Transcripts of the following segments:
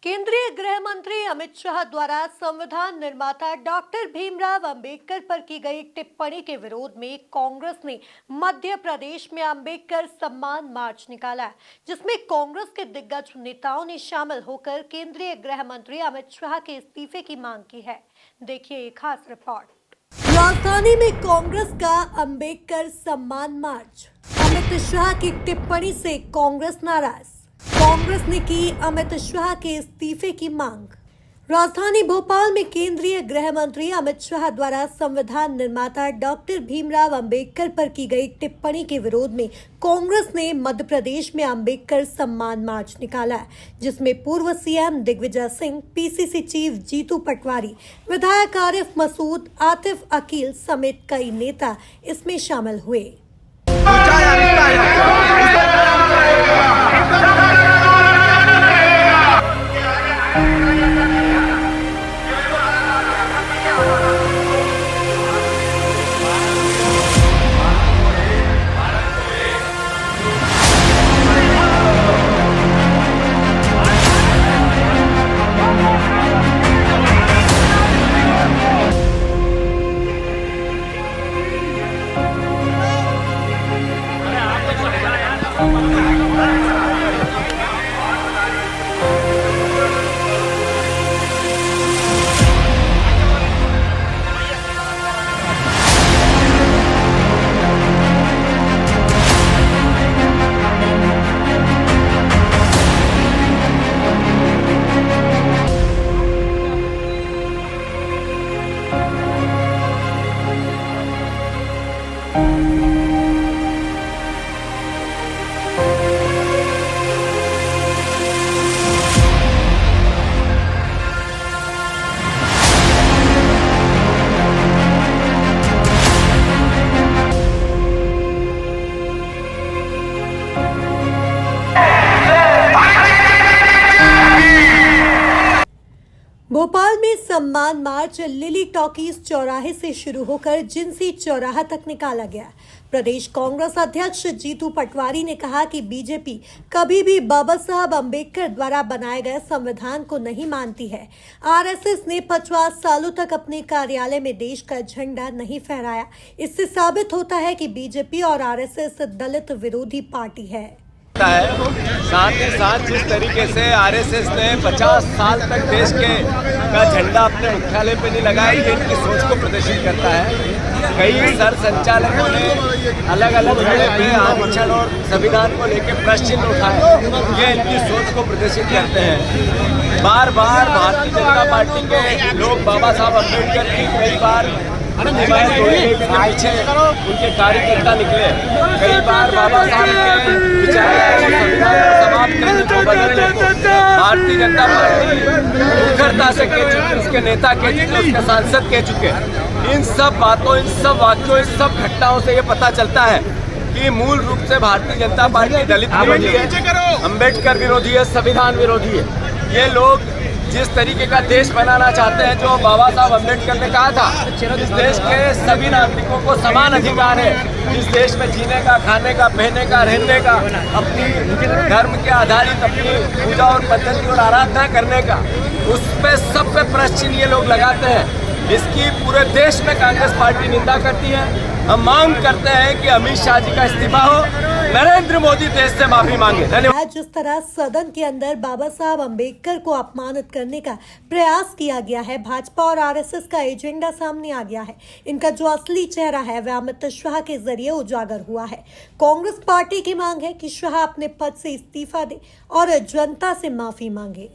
केंद्रीय गृह मंत्री अमित शाह द्वारा संविधान निर्माता डॉक्टर भीमराव अंबेडकर पर की गई टिप्पणी के विरोध में कांग्रेस ने मध्य प्रदेश में अंबेडकर सम्मान मार्च निकाला है, जिसमें कांग्रेस के दिग्गज नेताओं ने शामिल होकर केंद्रीय गृह मंत्री अमित शाह के इस्तीफे की मांग की है। देखिए एक खास रिपोर्ट। राजधानी में कांग्रेस का अंबेडकर सम्मान मार्च। अमित शाह की टिप्पणी से कांग्रेस नाराज। कांग्रेस ने की अमित शाह के इस्तीफे की मांग। राजधानी भोपाल में केंद्रीय गृह मंत्री अमित शाह द्वारा संविधान निर्माता डॉक्टर भीमराव अंबेडकर पर की गई टिप्पणी के विरोध में कांग्रेस ने मध्य प्रदेश में अंबेडकर सम्मान मार्च निकाला है, जिसमें पूर्व CM Digvijaya Singh, PCC chief Jitu Patwari, विधायक आरिफ मसूद, आतिफ अकील समेत कई नेता इसमें शामिल हुए। भोपाल में सम्मान मार्च लिली टॉकीज चौराहे से शुरू होकर जिंसी चौराहा तक निकाला गया। प्रदेश कांग्रेस अध्यक्ष जीतू पटवारी ने कहा कि बीजेपी कभी भी बाबा साहब अंबेडकर द्वारा बनाए गए संविधान को नहीं मानती है। आरएसएस ने 50 सालों तक अपने कार्यालय में देश का झंडा नहीं फहराया। इससे साबित होता है कि बीजेपी और आरएसएस दलित विरोधी पार्टी है। साथ ही साथ जिस तरीके से आरएसएस ने 50 साल तक देश का झंडा अपने मुख्यालय पे नहीं लगाया, ये इनकी सोच को प्रदर्शित करता है। कई सर संचालकों ने अलग अलग जगह पे आरक्षण और संविधान को लेकर प्रश्न चिन्ह उठाए, ये इनकी सोच को प्रदर्शित करते हैं। बार बार भारतीय जनता पार्टी के लोग बाबा साहब अम्बेडकर की कई बार पीछे उनके कार्यकर्ता निकले, कई बार बाबा साहब के विचारों को संविधान को समाप्त करने को बदलने को भारतीय जनता पार्टी मुखरता से कह चुकी, उसके नेता कह चुके, उसके सांसद कह चुके। इन सब बातों, इन सब वाक्यों, इन सब घटनाओं से ये पता चलता है कि मूल रूप से भारतीय जनता पार्टी दलित विरोधी है, अम्बेडकर विरोधी है, संविधान विरोधी है। ये लोग जिस तरीके का देश बनाना चाहते हैं, जो बाबा साहब अम्बेडकर ने कहा था, इस देश के सभी नागरिकों को समान अधिकार है, इस देश में जीने का, खाने का, पहनने का, रहने का, अपनी धर्म के आधारित अपनी पूजा और पद्धति और आराधना करने का, उस पे सब पे प्रश्न चिन्ह ये लोग लगाते हैं। इसकी पूरे देश में कांग्रेस पार्टी निंदा करती है। हम मांग करते हैं कि अमित शाह जी का इस्तीफा हो, नरेंद्र मोदी देश से माफी मांगे। धन्यवाद। जिस तरह सदन के अंदर बाबा साहब अंबेडकर को अपमानित करने का प्रयास किया गया है, भाजपा और आरएसएस का एजेंडा सामने आ गया है। इनका जो असली चेहरा है वह अमित शाह के जरिए उजागर हुआ है। कांग्रेस पार्टी की मांग है कि शाह अपने पद से इस्तीफा दे और जनता से माफी मांगे।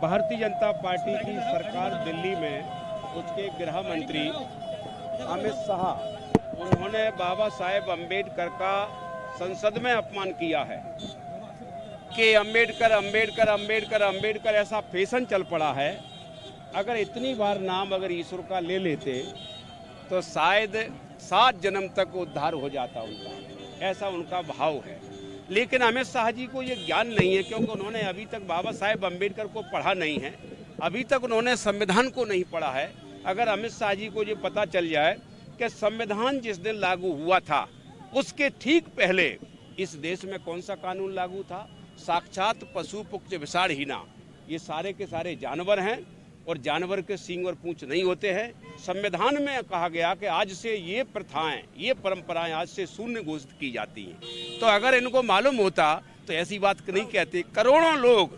भारतीय जनता पार्टी की सरकार दिल्ली में, उसके गृह मंत्री अमित शाह, उन्होंने बाबा साहेब अम्बेडकर का संसद में अपमान किया है कि अम्बेडकर अम्बेडकर अम्बेडकर अम्बेडकर ऐसा फैशन चल पड़ा है। अगर इतनी बार नाम अगर ईश्वर का ले लेते तो शायद 7 जन्म तक उद्धार हो जाता उनका, ऐसा उनका भाव है। लेकिन अमित शाह जी को ये ज्ञान नहीं है, क्योंकि उन्होंने अभी तक बाबा साहेब अम्बेडकर को पढ़ा नहीं है, अभी तक उन्होंने संविधान को नहीं पढ़ा है। अगर अमित शाह जी को ये पता चल जाए कि संविधान जिस दिन लागू हुआ था उसके ठीक पहले इस देश में कौन सा कानून लागू था, साक्षात पशु पुक्त विषाणहीना, ये सारे के सारे जानवर हैं और जानवर के सींग और पूंछ नहीं होते हैं। संविधान में कहा गया कि आज से ये प्रथाएं, ये परंपराएं आज से शून्य घोषित की जाती हैं। तो अगर इनको मालूम होता तो ऐसी बात नहीं कहते। करोड़ों लोग,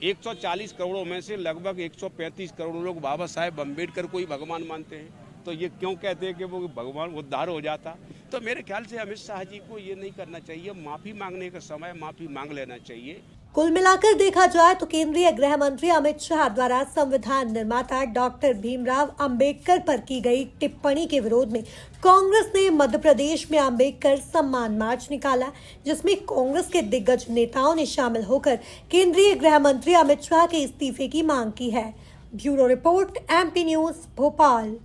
140 करोड़ों में से लगभग 135 करोड़ लोग बाबा साहेब अम्बेडकर को ही भगवान मानते हैं। तो ये क्यों कहते हैं कि वो भगवान उद्धार हो जाता? तो मेरे ख्याल से अमित शाह जी को ये नहीं करना चाहिए। माफ़ी मांगने का समय माफ़ी मांग लेना चाहिए। कुल मिलाकर देखा जाए तो केंद्रीय गृह मंत्री अमित शाह द्वारा संविधान निर्माता डॉक्टर भीमराव अंबेडकर पर की गई टिप्पणी के विरोध में कांग्रेस ने मध्य प्रदेश में अंबेडकर सम्मान मार्च निकाला, जिसमें कांग्रेस के दिग्गज नेताओं ने शामिल होकर केंद्रीय गृह मंत्री अमित शाह के इस्तीफे की मांग की है। Bureau report, MP news, Bhopal.